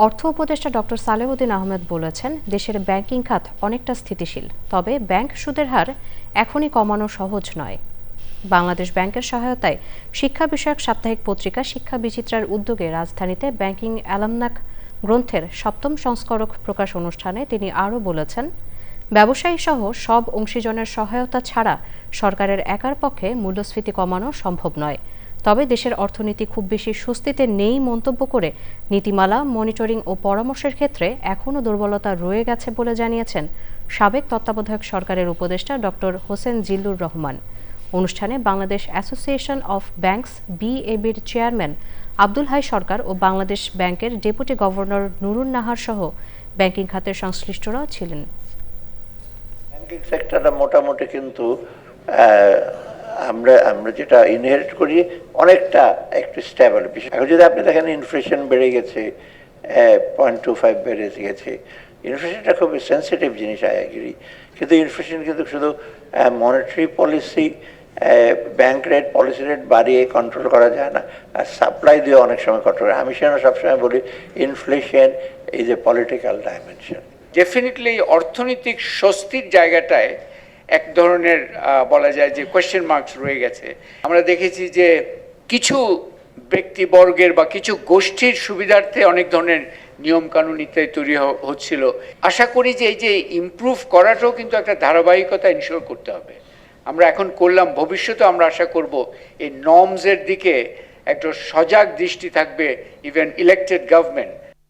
অর্থ উপদেষ্টা ডক্টর সালেহউদ্দিন আহমেদ বলেছেন, দেশের ব্যাংকিং খাত অনেকটা স্থিতিশীল, তবে ব্যাংক সুদের হার এখনই কমানো সহজ নয়। বাংলাদেশ ব্যাংকের সহায়তায় শিক্ষা বিষয়ক সাপ্তাহিক পত্রিকা শিক্ষা বিচিত্রার উদ্যোগে রাজধানীতে ব্যাংকিং অ্যালামনাক গ্রন্থের ৭ম সংস্করণ প্রকাশ অনুষ্ঠানে তিনি আরও বলেছেন, ব্যবসায়ী সহ সব অংশীজনের সহায়তা ছাড়া সরকারের একার পক্ষে মূল্যস্ফীতি কমানো সম্ভব নয়। তবে দেশের অর্থনীতি খুব বেশি স্বস্তিতে নেই মন্তব্য করে নীতিমালা, মনিটরিং ও পরামর্শের ক্ষেত্রে এখনও দুর্বলতা রয়ে গেছে বলে জানিয়েছেন সাবেক তত্ত্বাবধায়ক সরকারের উপদেষ্টা ডক্টর হোসেন জিল্লুর রহমান। অনুষ্ঠানে বাংলাদেশ অ্যাসোসিয়েশন অফ ব্যাংকস BAB'র চেয়ারম্যান আব্দুল হাই সরকার ও বাংলাদেশ ব্যাংকের ডেপুটি গভর্নর নুরুন নাহার সহ ব্যাংকিং খাতের সংশ্লিষ্টরাও ছিলেন। ব্যাংকিং সেক্টরটা মোটামুটি কিন্তু আমরা যেটা ইনহেরিট করি অনেকটা একটু স্টেবল। এখন যদি আপনি দেখেন ইনফ্লেশন বেড়ে গেছে, 0.25 বেড়ে গেছে। ইনফ্লেশনটা খুব সেন্সিটিভ জিনিস আয়াগিরি, কিন্তু ইনফ্লেশন কিন্তু শুধু monetary policy, bank rate, policy rate বাড়িয়ে কন্ট্রোল করা যায় না, আর সাপ্লাই দিয়ে অনেক সময় কন্ট্রোল। আমি সেখানে সবসময় বলি inflation is a political dimension. Definitely অর্থনৈতিক স্বস্তির জায়গাটায় এক ধরনের বলা যায় যে কোয়েশ্চেন মার্কস রয়ে গেছে। আমরা দেখেছি যে কিছু ব্যক্তিবর্গের বা কিছু গোষ্ঠীর সুবিধার্থে অনেক ধরনের নিয়মকানুন ইত্যাদি তৈরি হচ্ছিল। আশা করি যে এই যে ইমপ্রুভ করাটাও কিন্তু একটা ধারাবাহিকতা ইনশিওর করতে হবে। আমরা এখন করলাম, ভবিষ্যতে আমরা আশা করব এই নর্মসের দিকে একটা সজাগ দৃষ্টি থাকবে ইভেন ইলেক্টেড গভর্নমেন্ট।